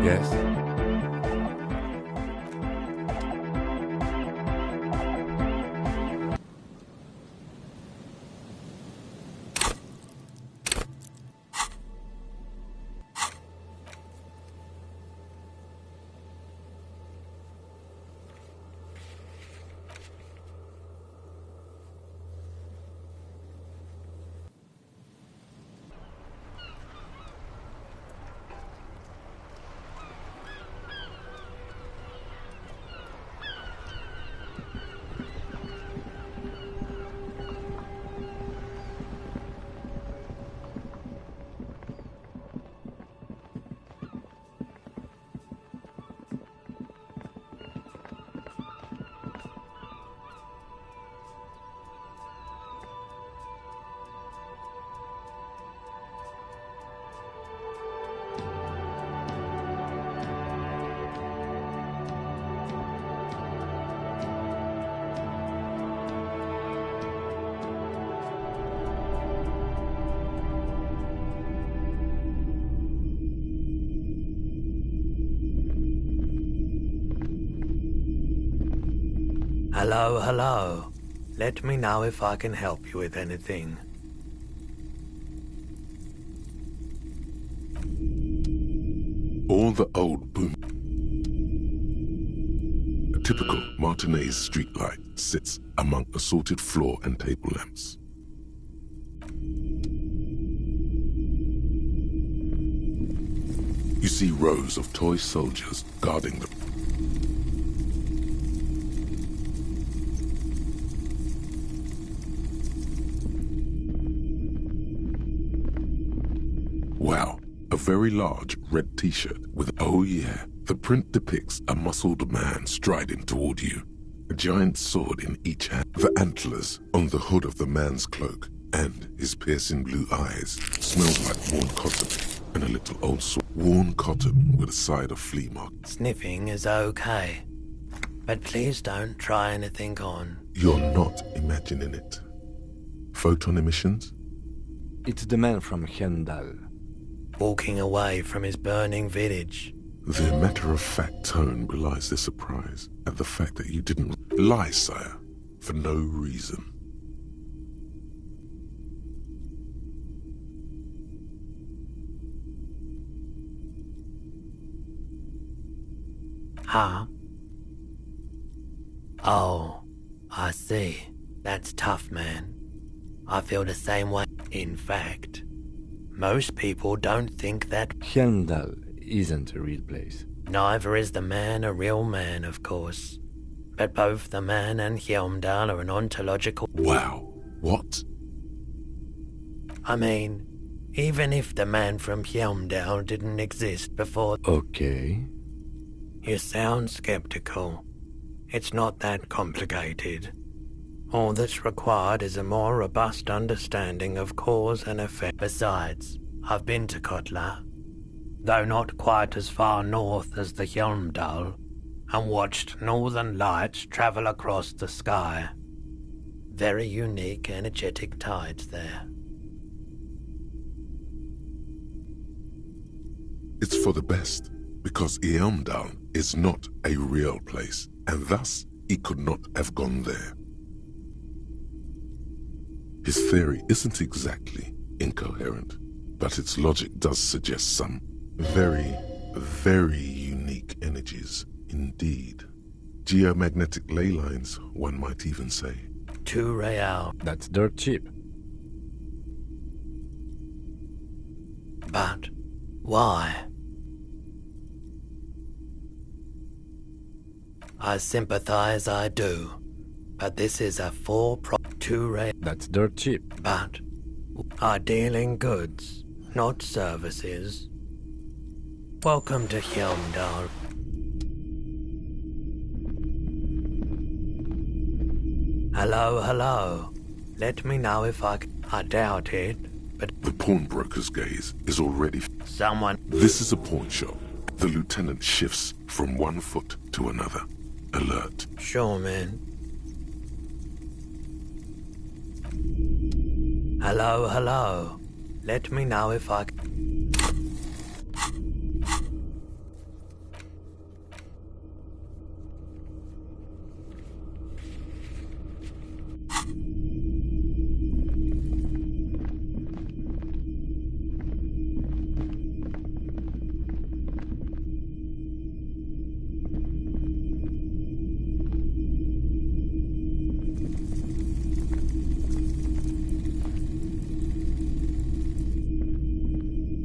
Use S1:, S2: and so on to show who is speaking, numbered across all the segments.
S1: Yes?
S2: Hello, hello. Let me know if I can help you with anything.
S3: All the old boom. A typical Martinez streetlight sits among assorted floor and table lamps. You see rows of toy soldiers guarding them. Wow, a very large red t-shirt with, oh yeah, the print depicts a muscled man striding toward you, a giant sword in each hand, the antlers on the hood of the man's cloak, and his piercing blue eyes smells like worn cotton and a little old sword. Worn cotton with a side of flea mark.
S2: Sniffing is okay, but please don't try anything on.
S3: You're not imagining it. Photon emissions?
S1: It's the man from Hendal.
S2: Walking away from his burning village.
S3: Their matter-of-fact tone belies their surprise at the fact that you didn't lie, sire, for no reason.
S2: Huh? Oh, I see. That's tough, man. I feel the same way. In fact, most people don't think that.
S1: Hendal isn't a real place.
S2: Neither is the man a real man, of course. But both the man and Hjelmdal are an ontological.
S3: Wow. What?
S2: I mean, even if the man from Hjelmdal didn't exist before.
S1: Okay.
S2: You sound skeptical. It's not that complicated. All that's required is a more robust understanding of cause and effect. Besides, I've been to Kotla, though not quite as far north as the Hjelmdal, and watched northern lights travel across the sky. Very unique, energetic tides there.
S3: It's for the best, because Hjelmdal is not a real place, and thus he could not have gone there. His theory isn't exactly incoherent, but its logic does suggest some very, very unique energies indeed. Geomagnetic ley lines, one might even say.
S2: 2 real.
S1: That's dirt cheap.
S2: But why? I sympathize, I do. But this is a for-2 real.
S1: That's dirt cheap.
S2: But I deal in goods, not services. Welcome to Hjelmdal. Hello, hello. Let me know if I doubt it, but
S3: The pawnbroker's gaze is already...
S2: someone...
S3: This is a pawn shop. The lieutenant shifts from one foot to another. Alert.
S2: Sure, man. Hello, hello. Let me know if I...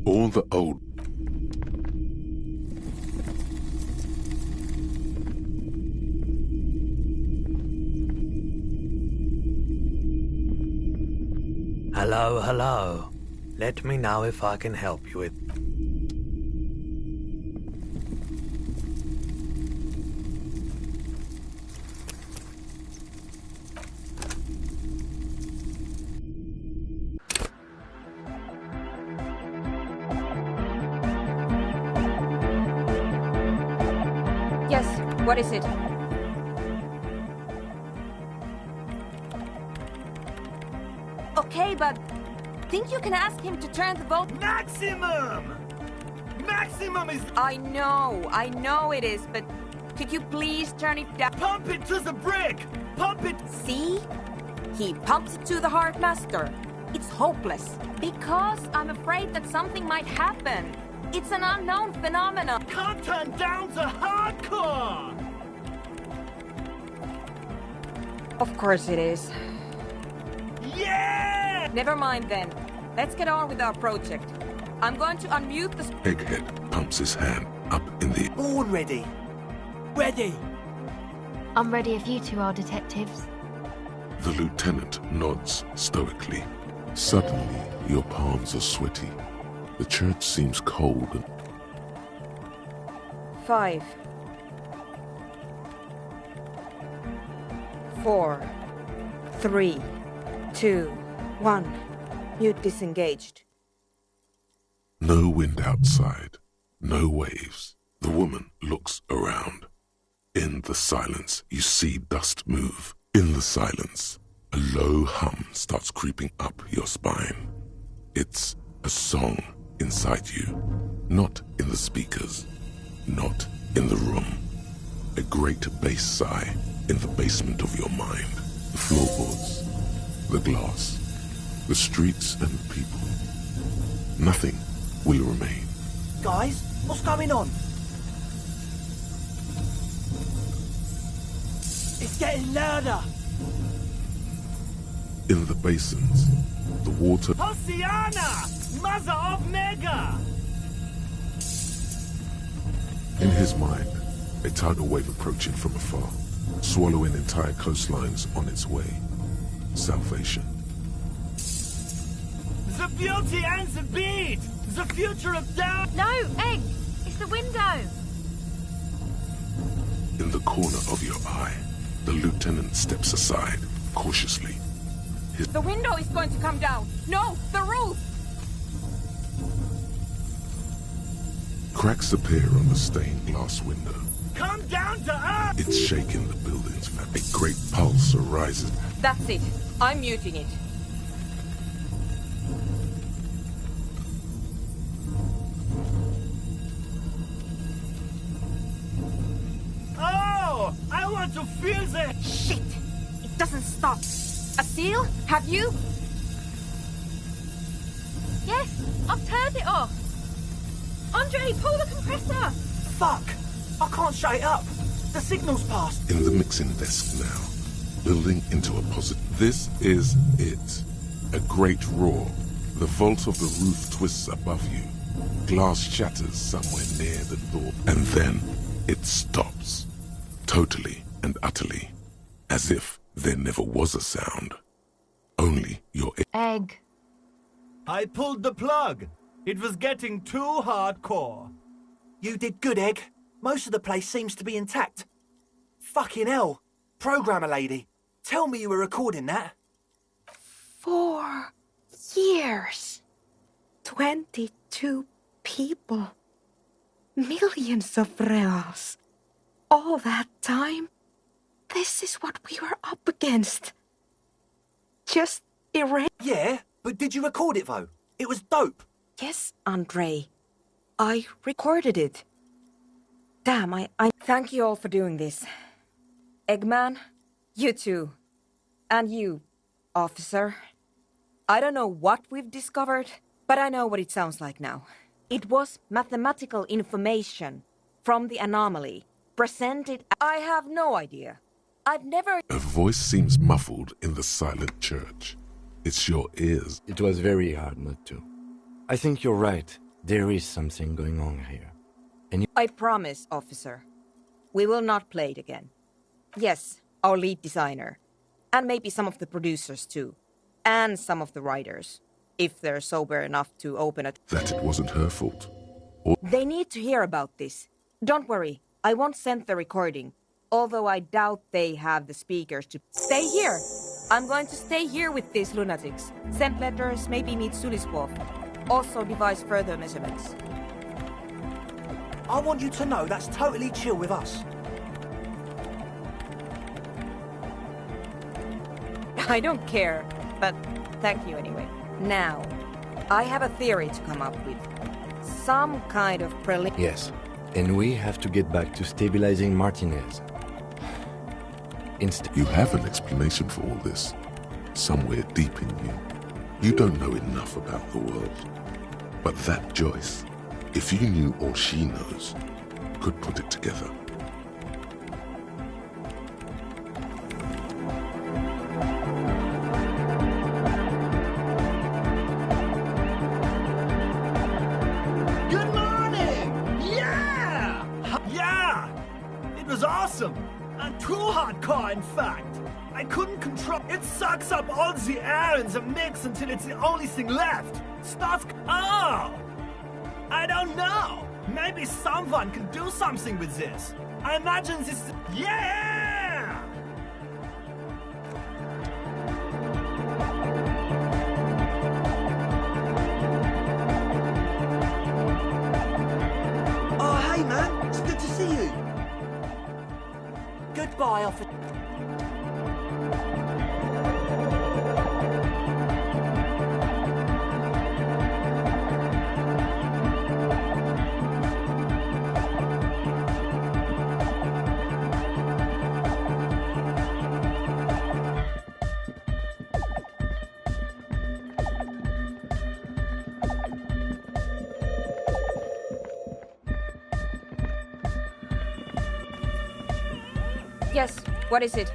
S3: All the old...
S2: Hello, hello. Let me know if I can help you with...
S4: Yes, what is it? Okay, but think you can ask him to turn the boat?
S5: Maximum! Maximum is...
S4: I know it is, but could you please turn it down?
S5: Pump it to the brick! Pump it!
S4: See? He pumps it to the Heart Master. It's hopeless. Because I'm afraid that something might happen. It's an unknown phenomenon.
S5: Can't turn down to hardcore!
S4: Of course it is.
S5: Yeah!
S4: Never mind then. Let's get on with our project. I'm going to unmute the...
S3: Egghead pumps his hand up in the...
S5: Born ready. Ready.
S6: I'm ready if you two are detectives.
S3: The lieutenant nods stoically. Suddenly, your palms are sweaty. The church seems cold and...
S4: 5, 4, 3, 2, 1. Mute disengaged.
S3: No wind outside, no waves. The woman looks around. In the silence, you see dust move. In the silence, a low hum starts creeping up your spine. It's a song inside you, not in the speakers, not in the room. A great bass sigh in the basement of your mind. The floorboards, the glass, the streets and the people. Nothing will remain.
S5: Guys, what's going on? It's getting louder!
S3: In the basins, the water...
S5: Hosiana! Mother of Mega!
S3: In his mind, a tidal wave approaching from afar, swallowing entire coastlines on its way. Salvation.
S5: The beauty and the beat! The future of down...
S6: No, Egg! It's the window!
S3: In the corner of your eye, the lieutenant steps aside, cautiously.
S4: The window is going to come down. No, the roof!
S3: Cracks appear on the stained glass window.
S5: Come down to earth!
S3: It's shaking the building's fabric. A great pulse arises.
S4: That's it. I'm muting it.
S5: Oh! I want to feel the...
S4: Shit! It doesn't stop. A seal? Have you?
S6: Yes, I've turned it off! Andre, pull the compressor!
S5: Fuck! I can't shut it up! The signal's passed!
S3: In the mixing desk now, building into a positive. This is it. A great roar. The vault of the roof twists above you. Glass shatters somewhere near the door. And then it stops. Totally and utterly. As if there never was a sound. Only your...
S6: Egg.
S5: I pulled the plug. It was getting too hardcore. You did good, Egg. Most of the place seems to be intact. Fucking hell. Programmer lady, tell me you were recording that.
S7: 4 years. 22 people. Millions of reals. All that time. This is what we were up against. Just erase.
S5: Yeah, But did you record it, though? It was dope.
S7: Yes, Andre. I recorded it. Damn, I thank you all for doing this. Eggman, you too. And you, officer. I don't know what we've discovered, but I know what it sounds like now. It was mathematical information from the anomaly, presented... I have no idea. I've never...
S3: A voice seems muffled in the silent church. It's your ears.
S1: It was very hard not to. I think you're right. There is something going on here.
S7: I promise, officer. We will not play it again. Yes, our lead designer. And maybe some of the producers too. And some of the writers. If they're sober enough to open it.
S3: That it wasn't her fault.
S7: They need to hear about this. Don't worry, I won't send the recording. Although I doubt they have the speakers to... Stay here! I'm going to stay here with these lunatics. Send letters, maybe meet Sulispov. Also devise further measurements.
S5: I want you to know that's totally chill with us.
S7: I don't care, but thank you anyway. Now, I have a theory to come up with. Some kind of
S1: Yes, and we have to get back to stabilizing Martinez.
S3: You have an explanation for all this. Somewhere deep in you. You don't know enough about the world. But that Joyce, if you knew all she knows, could put it together.
S5: Good morning! Yeah! Yeah! It was awesome! And too hardcore, in fact. I couldn't control... It sucks up all the air in the mix until it's the only thing left. Starts... Oh! I don't know. Maybe someone can do something with this. I imagine this... Yeah! Oh, hey, man. It's good to see you. Goodbye, officer.
S7: Yes, what is it?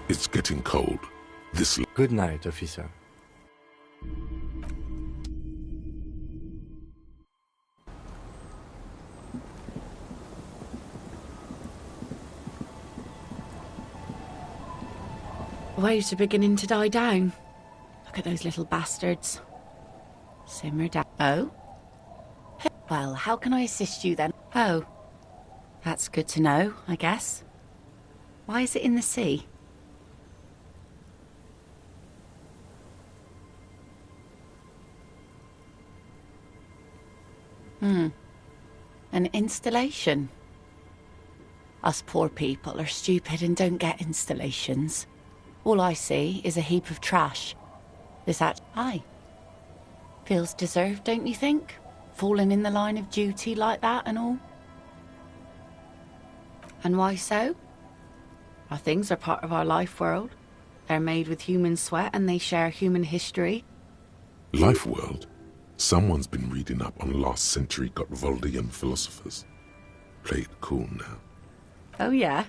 S3: It's getting cold. This...
S1: Good night, officer.
S8: Waves are beginning to die down. Look at those little bastards. Simmer down. Oh? Well, how can I assist you then? Oh. That's good to know, I guess. Why is it in the sea? An installation. Us poor people are stupid and don't get installations. All I see is a heap of trash. Is that... Aye. Feels deserved, don't you think? fallen in the line of duty like that and all. And why so? Our things are part of our life world. They're made with human sweat and they share human history.
S3: Life world? Someone's been reading up on last century Gottwaldian philosophers. Play it cool now.
S8: Oh yeah?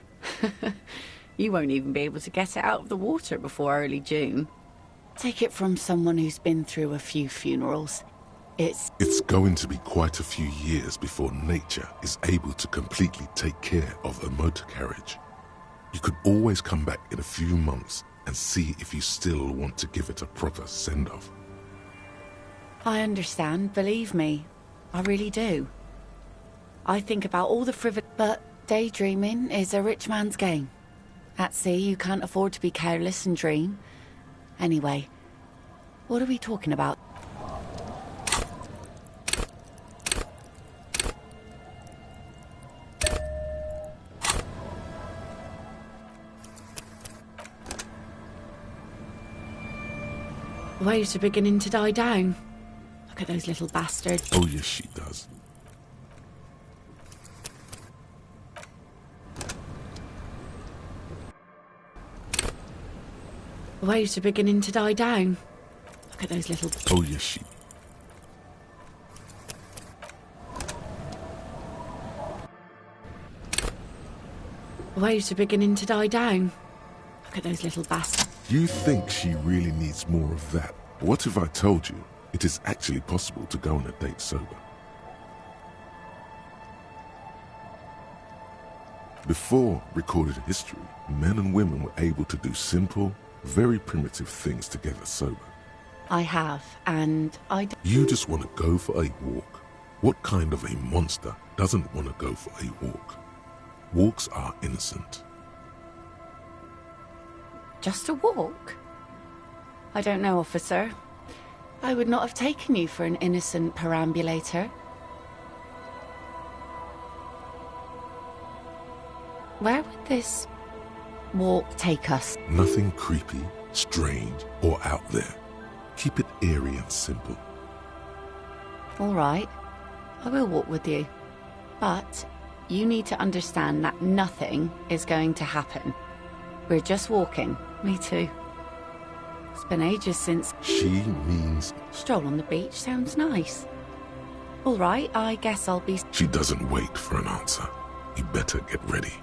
S8: You won't even be able to get it out of the water before early June. Take it from someone who's been through a few funerals.
S3: It's going to be quite a few years before nature is able to completely take care of a motor carriage. You could always come back in a few months and see if you still want to give it a proper send-off.
S8: I understand, believe me. I really do. I think about all the but daydreaming is a rich man's game. At sea, you can't afford to be careless and dream. Anyway, what are we talking about? The waves are beginning to die down. Look at those little bastards.
S3: Oh yes, she does.
S8: The waves are beginning to die down. Look at those little...
S3: Oh yes, she...
S8: The waves are beginning to die down. Look at those little bastards.
S3: You think she really needs more of that? What if I told you it is actually possible to go on a date sober? Before recorded history, men and women were able to do simple, very primitive things together sober.
S8: I have, and
S3: You just want to go for a walk. What kind of a monster doesn't want to go for a walk? Walks are innocent.
S8: Just a walk? I don't know, officer. I would not have taken you for an innocent perambulator. Where would this walk take us?
S3: Nothing creepy, strange, or out there. Keep it eerie and simple.
S8: All right, I will walk with you. But you need to understand that nothing is going to happen. We're just walking. Me too. It's been ages since...
S3: She means...
S8: Stroll on the beach sounds nice. All right, I guess I'll be...
S3: She doesn't wait for an answer. You better get ready.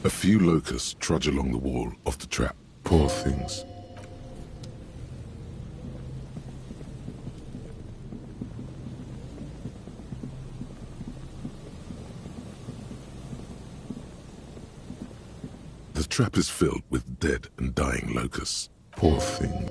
S3: A few locusts trudge along the wall of the trap. Poor things. The trap is filled with dead and dying locusts. Poor thing.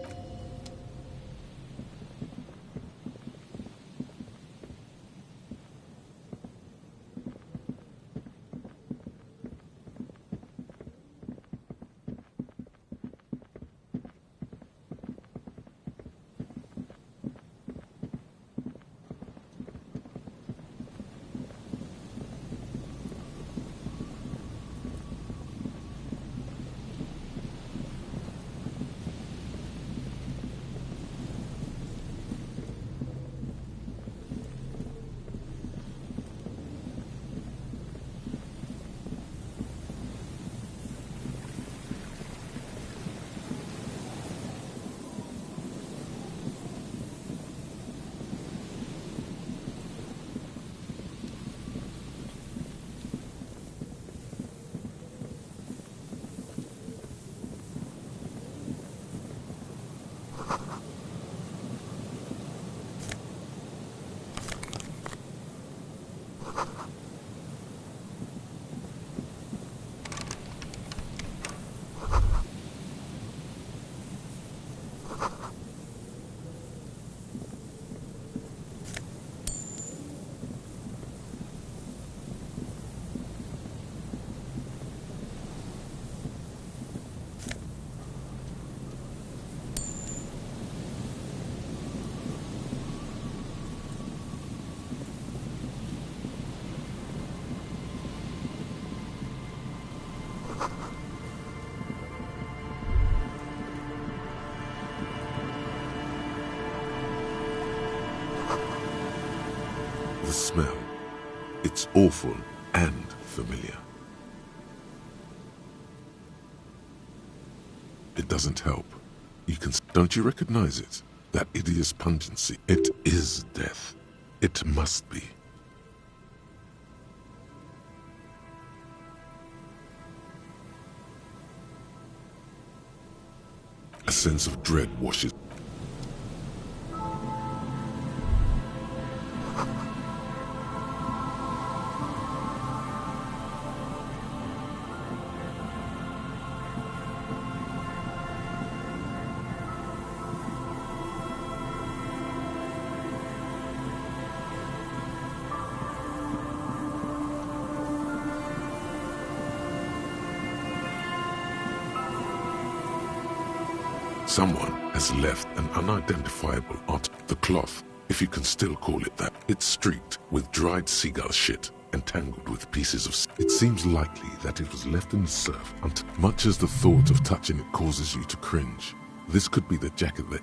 S3: The smell. It's awful and familiar. It doesn't help. Don't you recognize it? That hideous pungency. It is death. It must be. A sense of dread washes. Someone has left an unidentifiable art. The cloth, if you can still call it that, it's streaked with dried seagull shit and tangled with pieces of... It seems likely that it was left in the surf until... Much as the thought of touching it causes you to cringe, this could be the jacket that...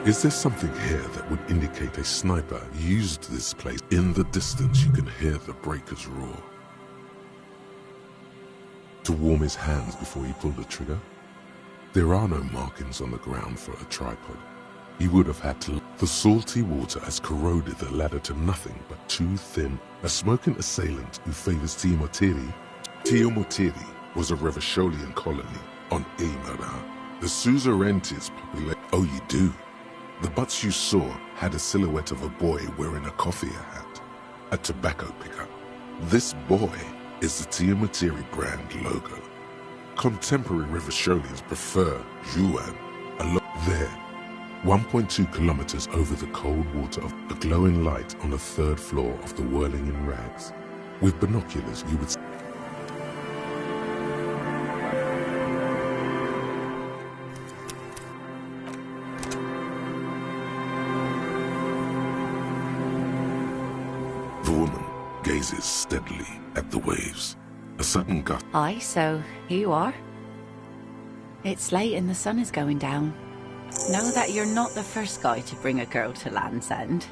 S3: Is there something here that would indicate a sniper used this place? In the distance, you can hear the breakers roar. To warm his hands before he pulled the trigger? There are no markings on the ground for a tripod. He would have had to... The salty water has corroded the ladder to nothing but too thin. A smoking assailant who favors Tiomotiri. Tiomotiri was a Revacholian colony on Eimara. The suzerainties populate... Oh, you do? The butts you saw had a silhouette of a boy wearing a coffee hat, a tobacco picker. This boy is the Tiomotiri brand logo. Contemporary Revacholians prefer Yuan. There, 1.2 kilometers over the cold water of a glowing light on the third floor of the Whirling in Rags. With binoculars, you would see gazes steadily at the waves. A sudden gust.
S8: Aye, so here you are. It's late and the sun is going down. Know that you're not the first guy to bring a girl to Land's End.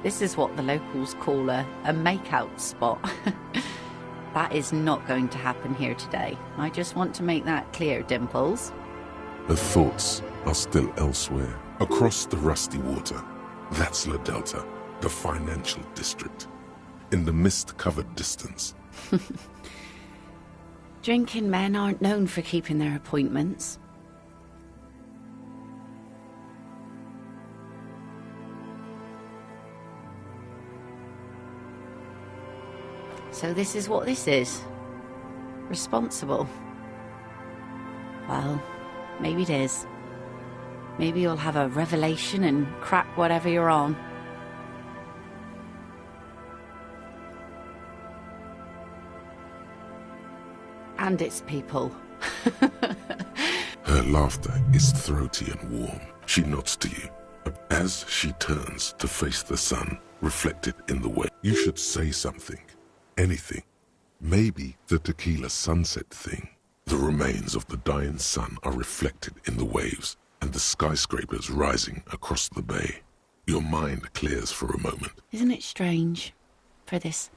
S8: This is what the locals call a make-out spot. That is not going to happen here today. I just want to make that clear, Dimples.
S3: Her thoughts are still elsewhere. Across the rusty water. That's La Delta, the financial district. In the mist-covered distance.
S8: Drinking men aren't known for keeping their appointments. So this is what this is. Responsible. Well, maybe it is. Maybe you'll have a revelation and crack whatever you're on. And its people.
S3: Her laughter is throaty and warm. She nods to you. As she turns to face the sun, reflected in the wave. You should say something. Anything. Maybe the tequila sunset thing. The remains of the dying sun are reflected in the waves and the skyscrapers rising across the bay. Your mind clears for a moment.
S8: Isn't it strange for this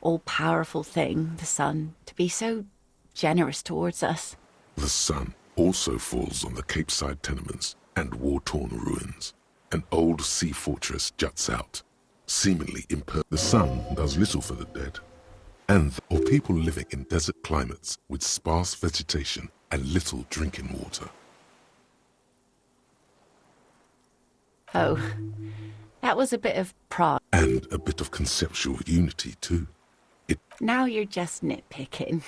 S8: all-powerful thing, the sun, to be so generous towards us?
S3: The sun also falls on the Capeside tenements and war-torn ruins. An old sea fortress juts out, seemingly impervious. The sun does little for the dead, and or people living in desert climates with sparse vegetation and little drinking water.
S8: Oh, that was a bit of pride.
S3: And a bit of conceptual unity too.
S8: Now you're just nitpicking.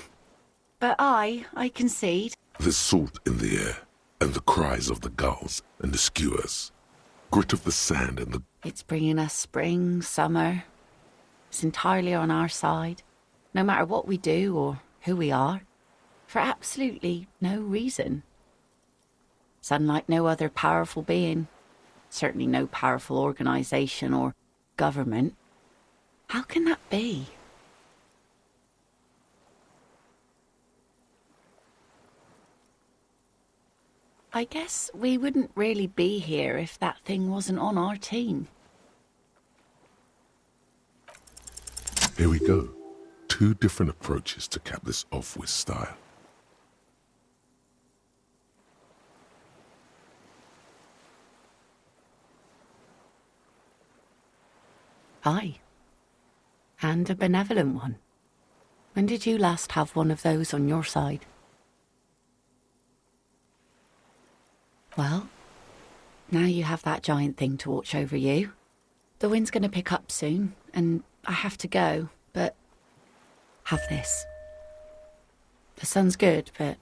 S8: But I concede.
S3: There's salt in the air, and the cries of the gulls and the skuas. Grit of the sand and the...
S8: It's bringing us spring, summer. It's entirely on our side. No matter what we do or who we are. For absolutely no reason. It's unlike no other powerful being. Certainly no powerful organisation or government. How can that be? I guess we wouldn't really be here if that thing wasn't on our team.
S3: Here we go. 2 different approaches to cap this off with style.
S8: Aye. And a benevolent one. When did you last have one of those on your side? Well, now you have that giant thing to watch over you. The wind's going to pick up soon, and I have to go, but have this. The sun's good, but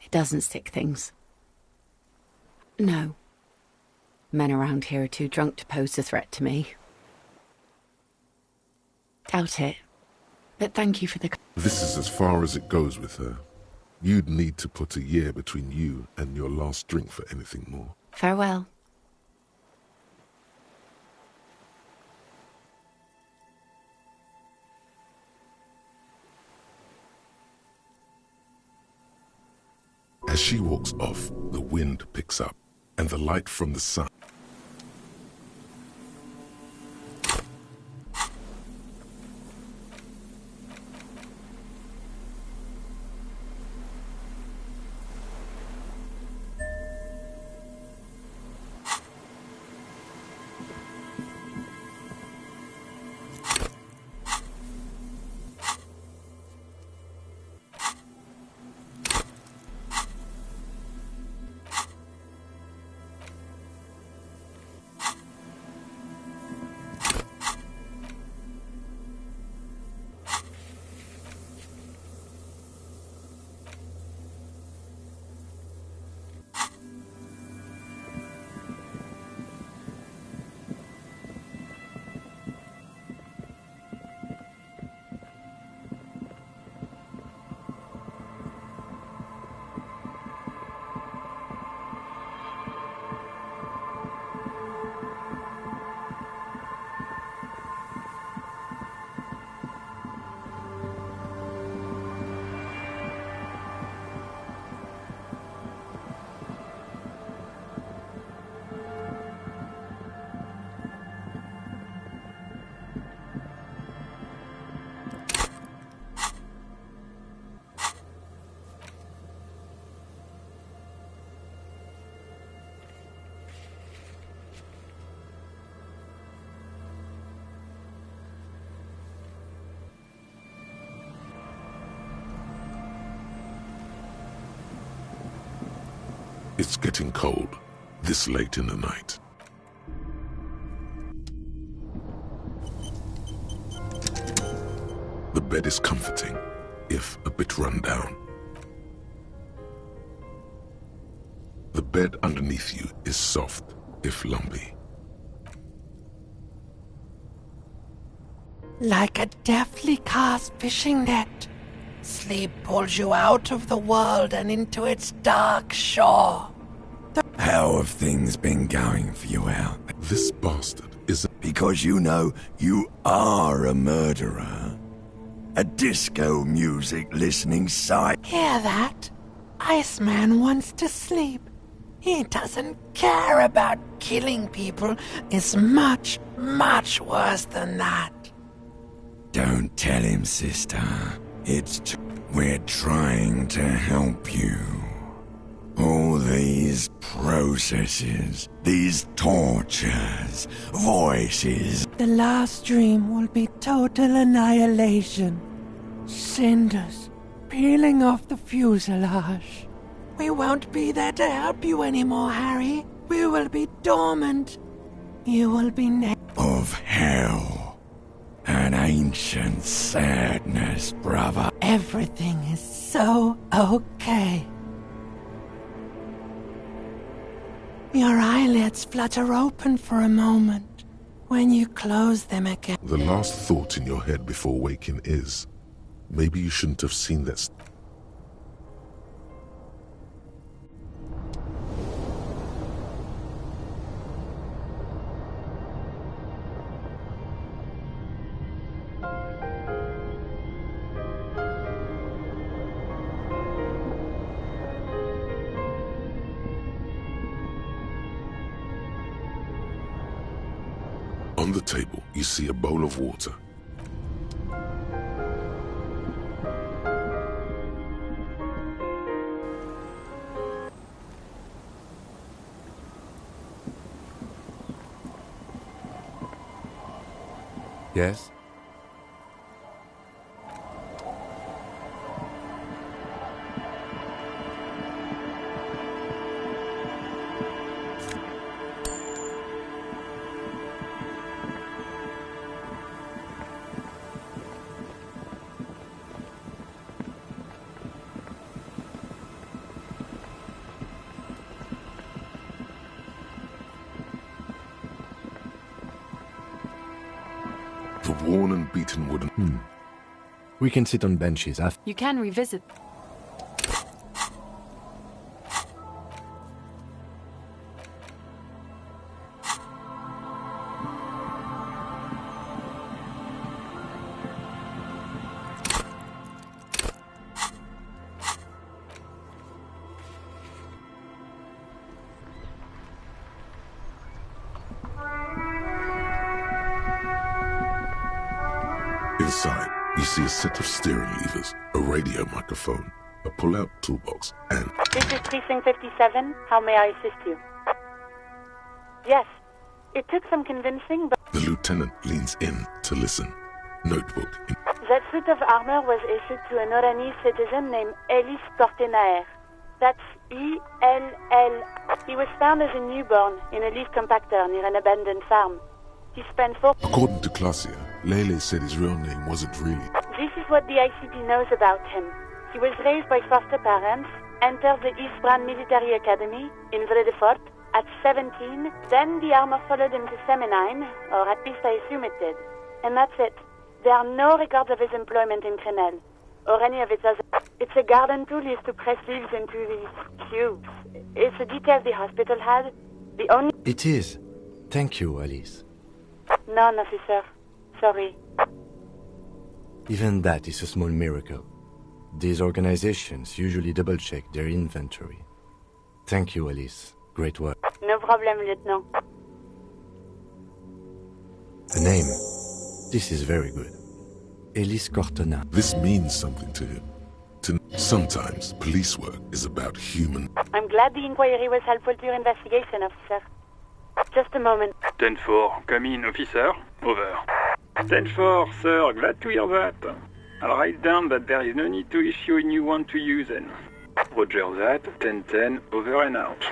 S8: it doesn't stick things. No. Men around here are too drunk to pose a threat to me. Doubt it. But thank you for the...
S3: This is as far as it goes with her. You'd need to put a year between you and your last drink for anything more.
S8: Farewell.
S3: As she walks off, the wind picks up, and the light from the sun... It's getting cold, this late in the night. The bed is comforting, if a bit run down. The bed underneath you is soft, if lumpy.
S2: Like a deftly cast fishing net, sleep pulls you out of the world and into its dark shore.
S9: How have things been going for you out there?
S3: This bastard is a...
S9: Because you know you are a murderer. A disco music listening side.
S2: Hear that? Iceman wants to sleep. He doesn't care about killing people. It's much, much worse than that.
S9: Don't tell him, sister. We're trying to help you. All these processes, these tortures, voices.
S2: The last dream will be total annihilation.
S10: Cinders peeling off the fuselage. We won't be there to help you anymore, Harry. We will be dormant. You will be
S9: of hell. An ancient sadness, brother.
S10: Everything is so okay. Your eyelids flutter open for a moment. When you close them again...
S3: The last thought in your head before waking is, maybe you shouldn't have seen that. On the table, you see a bowl of water.
S1: Yes?
S3: The worn and beaten wooden...
S1: We can sit on benches after.
S6: You can revisit.
S3: Inside, you see a set of steering levers, a radio microphone, a pull-out toolbox, and...
S11: This is Precinct 57. How may I assist you? Yes. It took some convincing, but...
S3: The lieutenant leans in to listen. Notebook.
S11: That suit of armor was issued to an Oranese citizen named Ellis Cortenaer. That's E-L-L. He was found as a newborn in a leaf compactor near an abandoned farm. He spent 4...
S3: According to Clausia, Lele said his real name wasn't really...
S11: This is what the ICP knows about him. He was raised by foster parents, entered the East Brand Military Academy in Vredefort at 17, then the armor followed him to Semenine, or at least I assume it did. And that's it. There are no records of his employment in Crenel, or any of its other... It's a garden tool used to press leaves into these cubes. It's a detail the hospital had. The only...
S1: It is. Thank you, Alice.
S11: None, officer. Sorry.
S1: Even that is a small miracle. These organizations usually double-check their inventory. Thank you, Alice. Great work.
S11: No problem, Lieutenant.
S1: A name. This is very good. Ellis Cortona.
S3: This means something to him. Sometimes police work is about human...
S11: I'm glad the inquiry was helpful to your investigation, officer. Just a moment.
S12: 10-4, come in, officer. Over. 10-4, sir, glad to hear that. I'll write down that there is no need to issue a new one to you then. Roger that, 10-10, over and out.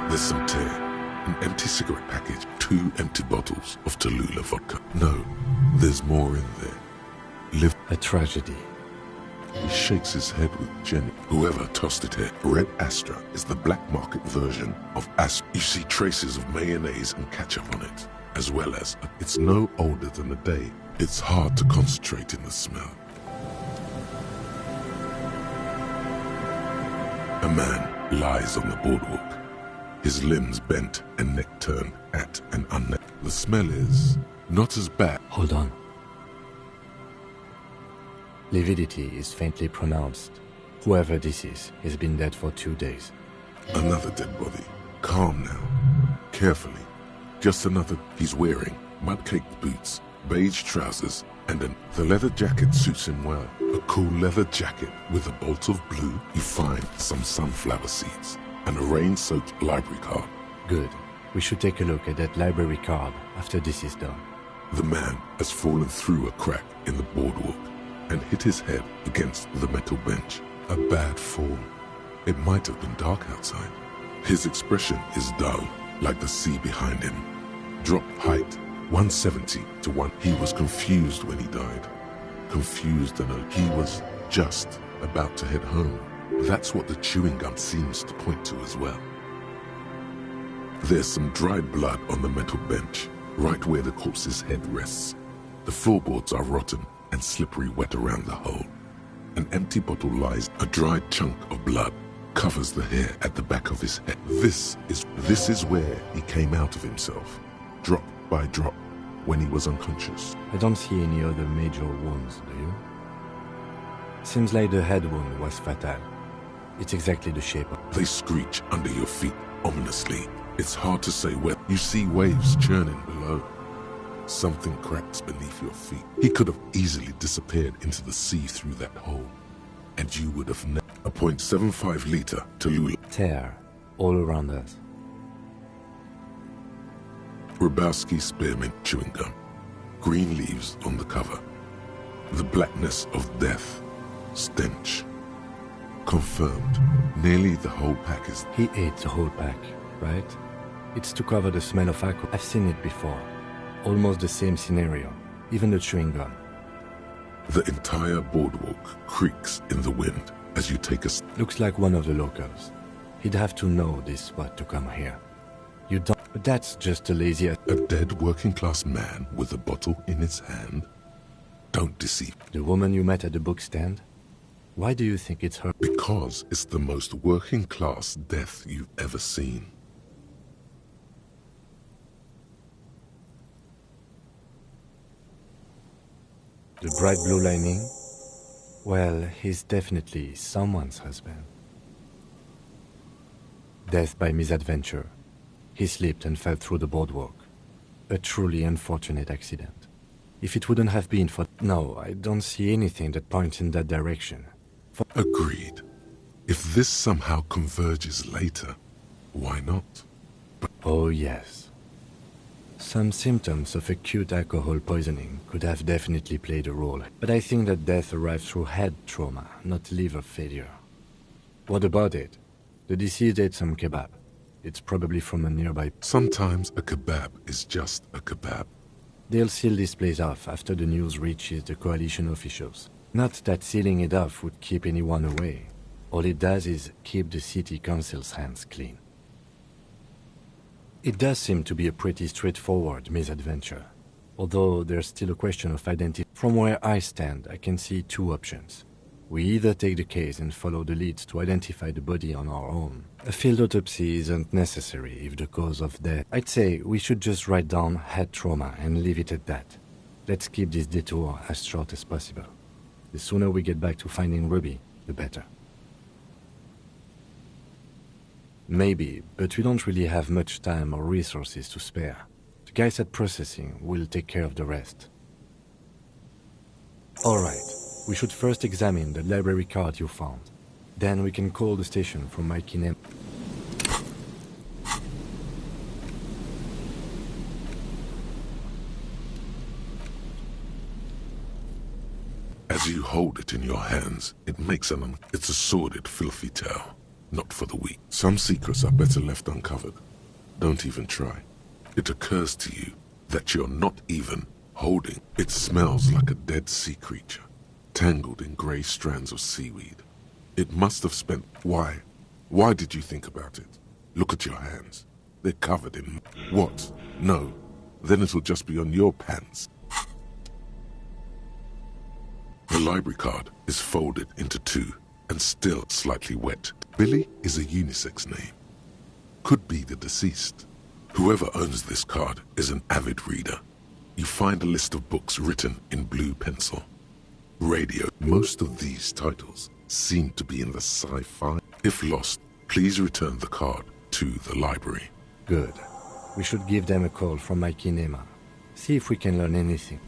S3: There's some tear, an empty cigarette package, 2 empty bottles of Tallulah vodka. No, there's more in there.
S1: A tragedy.
S3: He shakes his head with Jenny. Whoever tossed it here. Red Astra is the black market version of Astra. You see traces of mayonnaise and ketchup on it, as well as it's no older than a day. It's hard to concentrate in the smell. A man lies on the boardwalk, his limbs bent and neck turned at and unneck. The smell is not as bad.
S1: Hold on. Lividity is faintly pronounced. Whoever this is has been dead for 2 days.
S3: Another dead body. Calm now. Carefully. Just another. He's wearing mud-caked boots, beige trousers, and the leather jacket suits him well. A cool leather jacket with a bolt of blue. You find some sunflower seeds and a rain-soaked library card.
S1: Good. We should take a look at that library card after this is done.
S3: The man has fallen through a crack in the boardwalk and hit his head against the metal bench. A bad fall. It might have been dark outside. His expression is dull, like the sea behind him. Drop height, 170 to 1. He was confused when he died. Confused and he was just about to head home. That's what the chewing gum seems to point to as well. There's some dried blood on the metal bench, right where the corpse's head rests. The floorboards are rotten and slippery wet around the hole. An empty bottle lies. A dried chunk of blood covers the hair at the back of his head. This is where he came out of himself, drop by drop, when he was unconscious.
S1: I don't see any other major wounds, do you? Seems like the head wound was fatal. It's exactly the shape of...
S3: They screech under your feet ominously. It's hard to say where. You see waves churning below. Something cracks beneath your feet. He could have easily disappeared into the sea through that hole, and you would have never. A .75 liter Tallulah.
S1: Tear all around us.
S3: Rabowski spearmint chewing gum. Green leaves on the cover. The blackness of death. Stench. Confirmed. Nearly the whole pack is...
S1: He ate the whole pack, right? It's to cover the smell of alcohol. I've seen it before. Almost the same scenario. Even the chewing gum.
S3: The entire boardwalk creaks in the wind as you take a...
S1: Looks like one of the locals. He'd have to know this spot to come here. You don't... But that's just a lazy...
S3: A dead working-class man with a bottle in his hand? Don't deceive.
S1: The woman you met at the book stand? Why do you think it's her?
S3: Because it's the most working-class death you've ever seen.
S1: The bright blue lining? Well, he's definitely someone's husband. Death by misadventure. He slipped and fell through the boardwalk. A truly unfortunate accident. If it wouldn't have been for... No, I don't see anything that points in that direction.
S3: Agreed. If this somehow converges later, why not? But...
S1: Oh, yes. Some symptoms of acute alcohol poisoning could have definitely played a role, but I think that death arrived through head trauma, not liver failure. What about it? The deceased ate some kebab. It's probably from a nearby...
S3: Sometimes a kebab is just a kebab.
S1: They'll seal this place off after the news reaches the coalition officials. Not that sealing it off would keep anyone away. All it does is keep the city council's hands clean. It does seem to be a pretty straightforward misadventure, although there's still a question of identity. From where I stand, I can see two options. We either take the case and follow the leads to identify the body on our own. A field autopsy isn't necessary if the cause of death... I'd say we should just write down head trauma and leave it at that. Let's keep this detour as short as possible. The sooner we get back to finding Ruby, the better. Maybe, but we don't really have much time or resources to spare. The guys at processing will take care of the rest. Alright, we should first examine the library card you found. Then we can call the station for my kinem.
S3: As you hold it in your hands, it makes it's a sordid, filthy tale. Not for the weak. Some secrets are better left uncovered. Don't even try. It occurs to you that you're not even holding. It smells like a dead sea creature. tangled in grey strands of seaweed. It must have spent... Why? Why did you think about it? Look at your hands. They're covered in... What? No. Then it'll just be on your pants. The library card is folded into two and still slightly wet. Billy is a unisex name. Could be the deceased. Whoever owns this card is an avid reader. You find a list of books written in blue pencil. Radio. Most of these titles seem to be in the sci-fi. If lost, please return the card to the library.
S1: Good. We should give them a call from my kinema. See if we can learn anything.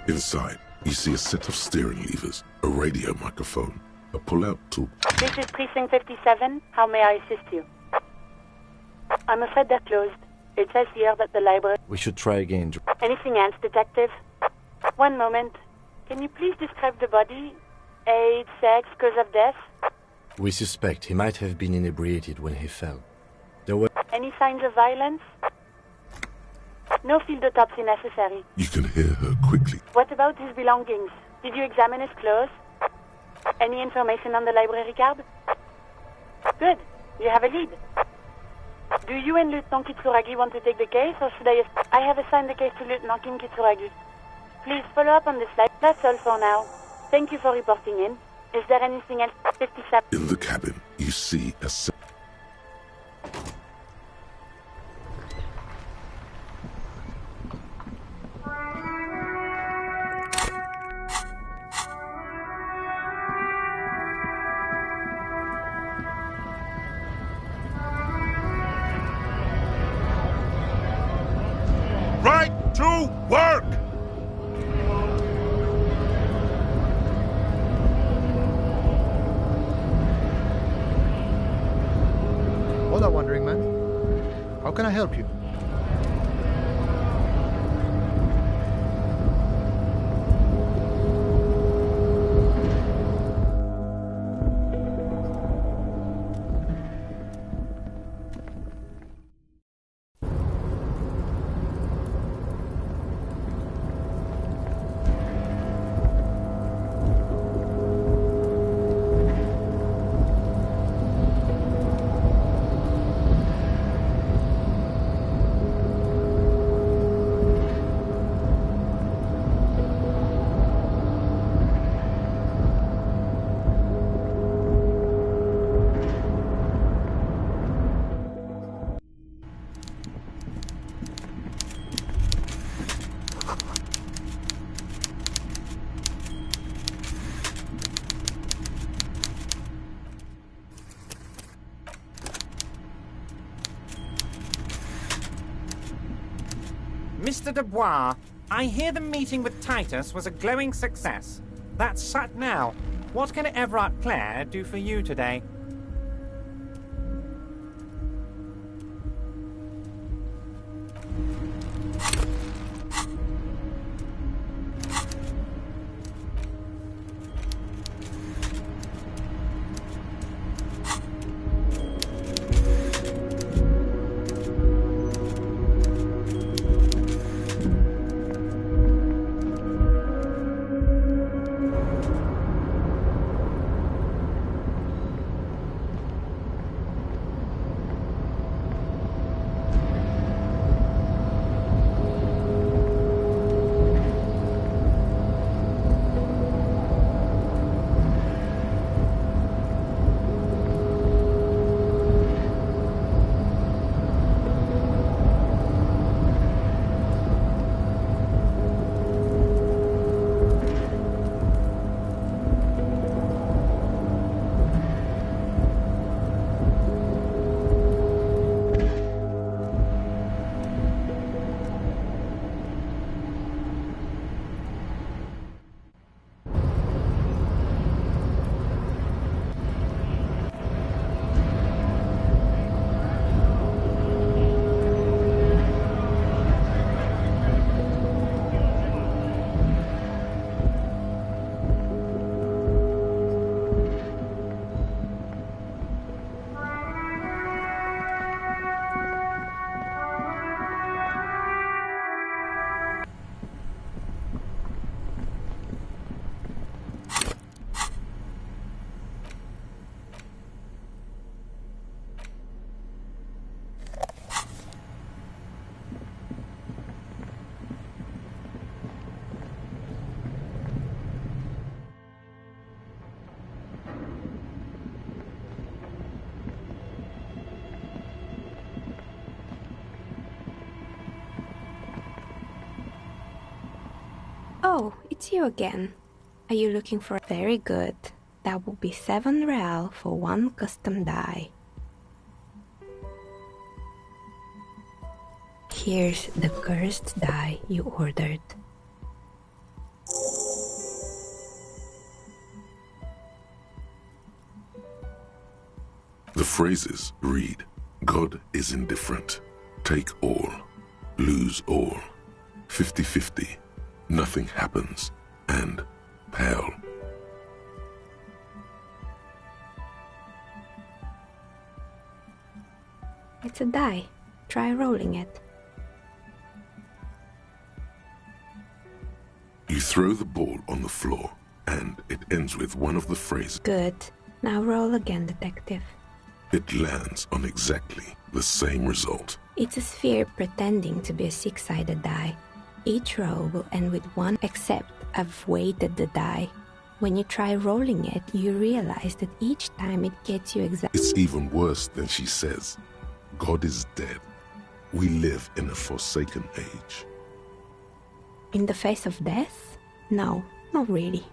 S3: Inside, you see a set of steering levers, a radio microphone, a pull-out tool.
S11: This is Precinct 57. How may I assist you? I'm afraid they're closed. It says here that the library...
S1: We should try again.
S11: Anything else, Detective? One moment. Can you please describe the body? Age, sex, cause of death?
S1: We suspect he might have been inebriated when he fell. There were...
S11: Any signs of violence? No field autopsy necessary.
S3: You can hear her quickly.
S11: What about his belongings? Did you examine his clothes? Any information on the library card? Good. You have a lead. Do you and Lieutenant Kitsuragi want to take the case, or should I... I have assigned the case to Lieutenant Kim Kitsuragi. Please follow up on the slide. That's all for now. Thank you for reporting in. Is there anything else? 57.
S3: In the cabin, you see a...
S13: Right to work!
S14: Hola, Wandering Man. How can I help you?
S15: Mr. Dubois, I hear the meeting with Titus was a glowing success. That's shut now. What can Everard Clare do for you today?
S16: Oh, it's you again. Are you looking for... Very good. That will be 7 real for 1 custom die. Here's the cursed die you ordered.
S3: The phrases read, God is indifferent. Take all. Lose all. 50-50. Nothing happens. And pale.
S16: It's a die. Try rolling it.
S3: You throw the ball on the floor, and it ends with one of the phrases.
S16: Good. Now roll again, detective.
S3: It lands on exactly the same result.
S16: It's a sphere pretending to be a 6-sided die. Each roll will end with 1, except I've weighted the die. When you try rolling it, you realize that each time it gets you exactly...
S3: It's even worse than she says. God is dead. We live in a forsaken age.
S16: In the face of death? No, not really.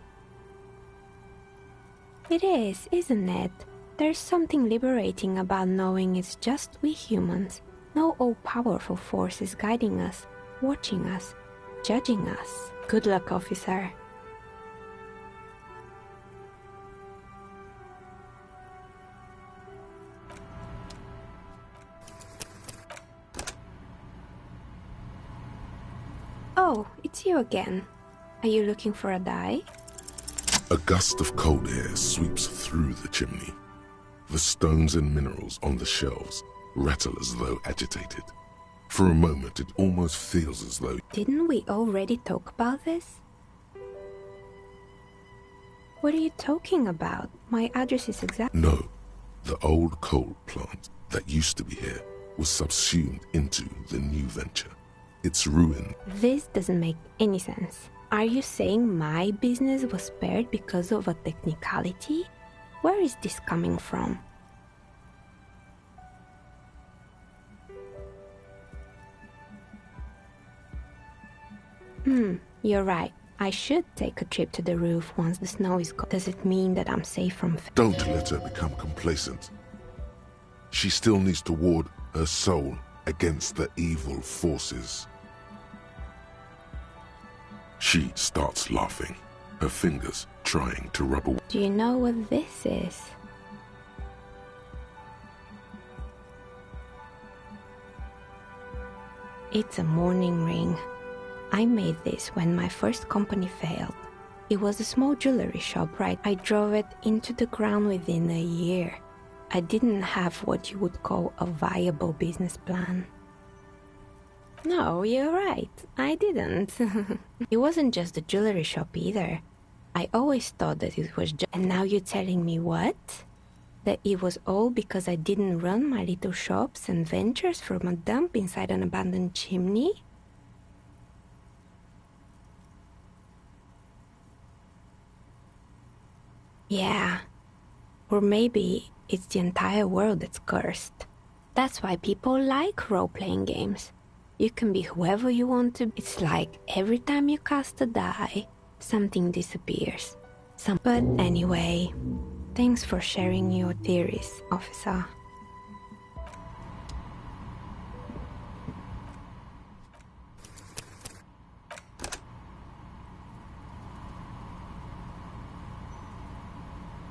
S16: It is, isn't it? There's something liberating about knowing it's just we humans. No all-powerful forces guiding us, watching us, judging us. Good luck, officer. Oh, it's you again. Are you looking for a die?
S3: A gust of cold air sweeps through the chimney. The stones and minerals on the shelves rattle as though agitated. For a moment, it almost feels as though...
S16: Didn't we already talk about this? What are you talking about? My address is exact...
S3: No. The old coal plant that used to be here was subsumed into the new venture. It's ruined.
S16: This doesn't make any sense. Are you saying my business was spared because of a technicality? Where is this coming from? You're right. I should take a trip to the roof once the snow is gone. Does it mean that I'm safe from...
S3: Don't let her become complacent. She still needs to ward her soul against the evil forces. She starts laughing, her fingers trying to rub away.
S16: Do you know what this is? It's a mourning ring. I made this when my first company failed. It was a small jewelry shop, right? I drove it into the ground within a year. I didn't have what you would call a viable business plan. No, you're right. I didn't. It wasn't just the jewelry shop either. I always thought that it was just... And now you're telling me what? That it was all because I didn't run my little shops and ventures from a dump inside an abandoned chimney? Yeah. Or maybe it's the entire world that's cursed. That's why people like role-playing games. You can be whoever you want to be. It's like every time you cast a die, something disappears. But anyway, thanks for sharing your theories, officer.